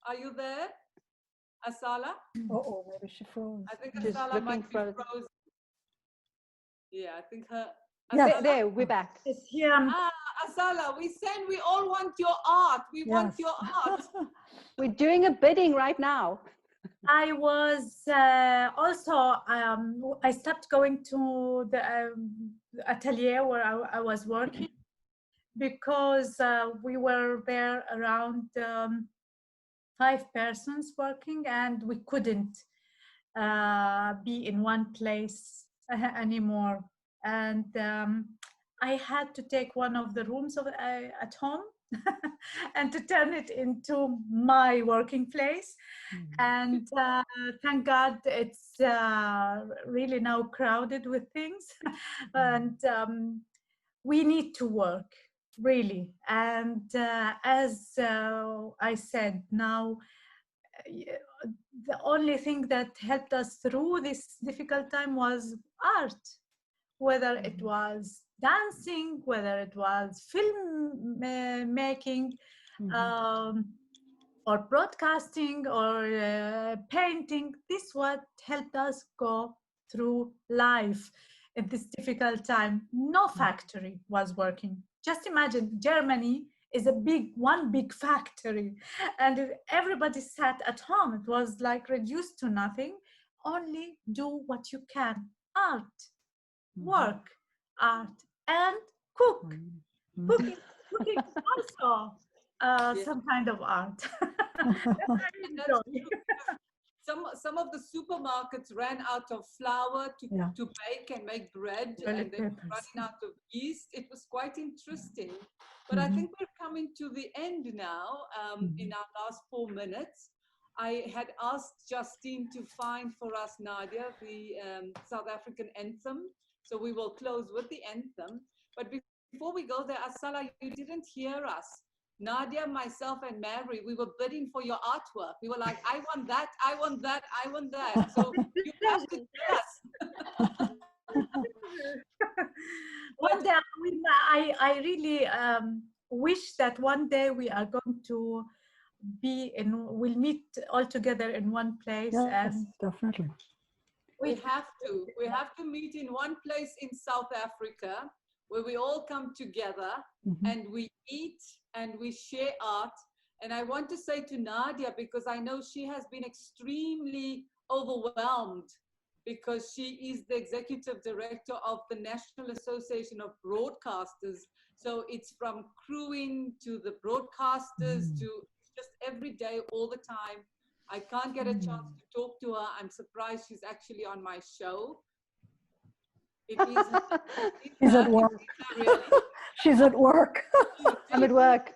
are you there? Asala? Oh, maybe she froze. I think She's Asala looking might be for- frozen. Yeah, I think her. Yeah. There, we're back. Yes, here. Asala, we all want your art. We want your art. We're doing a bidding right now. I was also, I stopped going to the atelier where I was working because we were there around 5 persons working, and we couldn't be in one place anymore. And I had to take one of the rooms at home and to turn it into my working place. And thank God it's really now crowded with things. And we need to work, really. And as I said, now, the only thing that helped us through this difficult time was art, whether it was dancing, whether it was film making. or broadcasting or painting. This what helped us go through life in this difficult time. No factory was working. Just imagine Germany is one big factory, and if everybody sat at home. It was like reduced to nothing. Only do what you can. Art, work, art, and cook. Cooking also some kind of art. That's true. Some of the supermarkets ran out of flour to bake and make bread, and they were running out of yeast. It was quite interesting. But I think we're coming to the end now in our last 4 minutes. I had asked Justine to find for us, Nadia, the South African anthem. So we will close with the anthem. But before we go there, Asala, you didn't hear us. Nadia, myself, and Mary, we were bidding for your artwork. We were like, I want that, I want that, I want that. So you have to tell us. One day, I really wish that one day we are going to we'll meet all together in one place. Yes, and definitely. We have to. We have to meet in one place in South Africa where we all come together and we eat and we share art. And I want to say to Nadia, because I know she has been extremely overwhelmed because she is the executive director of the National Association of Broadcasters. So it's from crewing to the broadcasters to just every day, all the time. I can't get a chance to talk to her. I'm surprised she's actually on my show. It is. She's at work. Really. She's at work. I'm at work.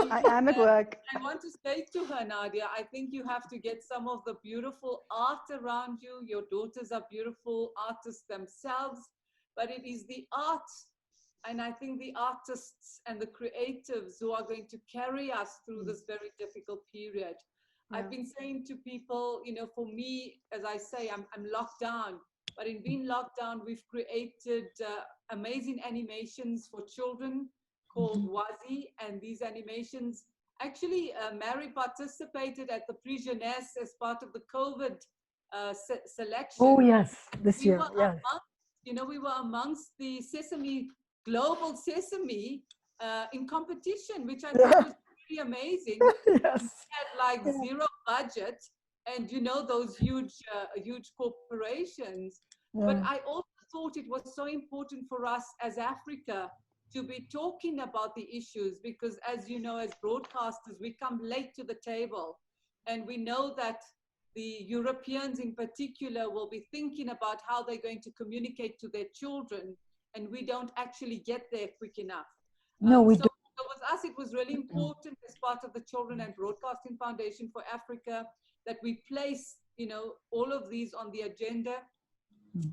I am at work. I want to say to her, Nadia, I think you have to get some of the beautiful art around you. Your daughters are beautiful artists themselves, but it is the art. And I think the artists and the creatives who are going to carry us through this very difficult period. Yeah. I've been saying to people, you know, for me, as I say, I'm locked down. But in being locked down, we've created amazing animations for children called Wazi. And these animations, actually, Mary participated at the Prix Jeunesse as part of the COVID selection. Oh, yes, this year, yes. We were amongst the Global Sesame in competition, which I thought was really amazing. Yes. We had like zero budget. And those huge corporations. Yeah. But I also thought it was so important for us as Africa to be talking about the issues because, as you know, as broadcasters, we come late to the table. And we know that the Europeans in particular will be thinking about how they're going to communicate to their children. And we don't actually get there quick enough. No, we don't. So with us, it was really important as part of the Children and Broadcasting Foundation for Africa that we place, all of these on the agenda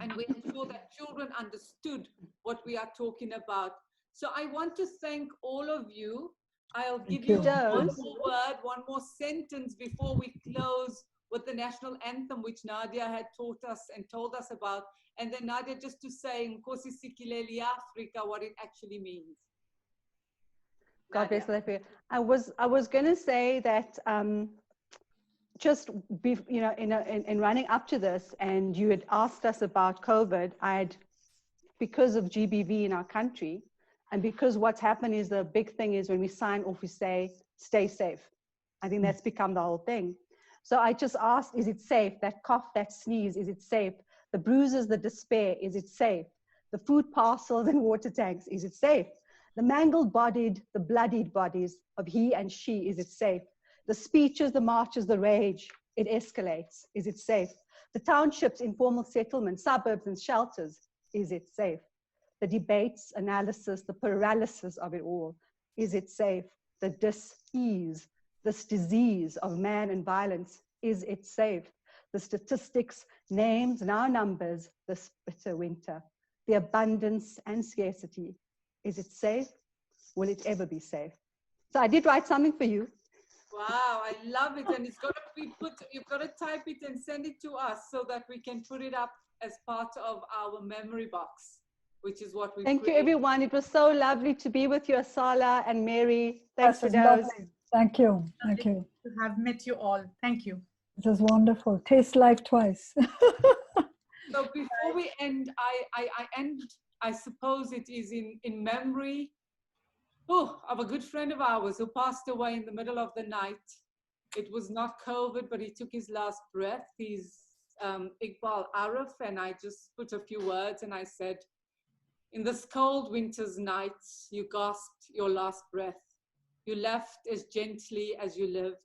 and we ensure that children understood what we are talking about. So I want to thank all of you. I'll give you one more word, one more sentence before we close with the national anthem, which Nadia had taught us and told us about. And then Nadia, just to say, Nkosi Sikelel' iAfrika, what it actually means. God bless Latvia. I was going to say that in running up to this, and you had asked us about COVID, because of GBV in our country, and because what's happened is the big thing is when we sign off, we say, stay safe. I think that's become the whole thing. So I just asked, is it safe? That cough, that sneeze, is it safe? The bruises, the despair, is it safe? The food parcels and water tanks, is it safe? The mangled bodied, the bloodied bodies of he and she, is it safe? The speeches, the marches, the rage, it escalates, is it safe? The townships, informal settlements, suburbs and shelters, is it safe? The debates, analysis, the paralysis of it all, is it safe? The dis-ease, this disease of man and violence, is it safe? The statistics, names, now numbers, this bitter winter, the abundance and scarcity, is it safe? Will it ever be safe? So I did write something for you. Wow, I love it. And it's got to be you've got to type it and send it to us so that we can put it up as part of our memory box. which is what we Thank you, create. everyone. It was so lovely to be with you, Asala and Mary. Thanks, This is Firdaus. lovely. Thank you. Thank you. To have met you all. Thank you. This is wonderful. Taste life twice. So before we end, I end, I suppose it is in memory of a good friend of ours who passed away in the middle of the night. It was not COVID, but he took his last breath. He's Iqbal Arif, and I just put a few words and I said, in this cold winter's night, you gasped your last breath. You left as gently as you lived,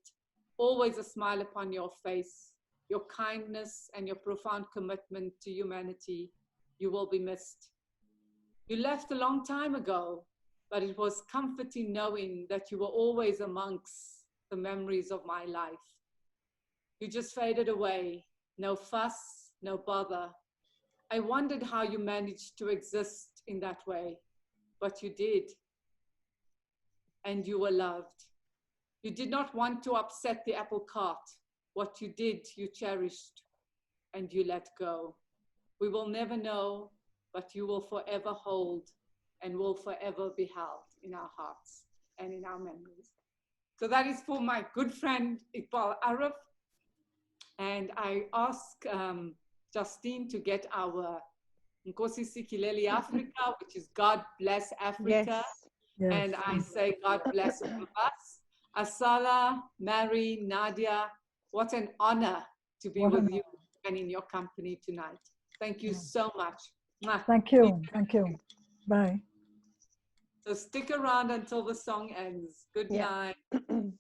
always a smile upon your face. Your kindness and your profound commitment to humanity, you will be missed. You left a long time ago, but it was comforting knowing that you were always amongst the memories of my life. You just faded away, no fuss, no bother. I wondered how you managed to exist in that way, but you did. And you were loved. You did not want to upset the apple cart. What you did, you cherished, and you let go. We will never know, but you will forever hold and will forever be held in our hearts and in our memories. So that is for my good friend, Iqbal Arif. And I ask Justine to get our Nkosi Sikelel' Africa, which is God bless Africa. Yes. Yes. And I say, God bless all of us. Asala, Mary, Nadia, what an honor to be What with an you and in your company tonight. Thank you so much. Mwah. Thank you. Thank you. Bye. So stick around until the song ends. Good Yeah. night. Good night.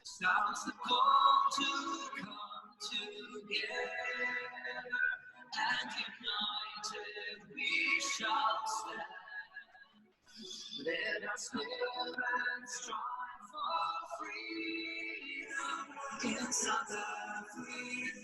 Sounds the call to come together, and united we shall stand. Let us live and strive for freedom in South Africa.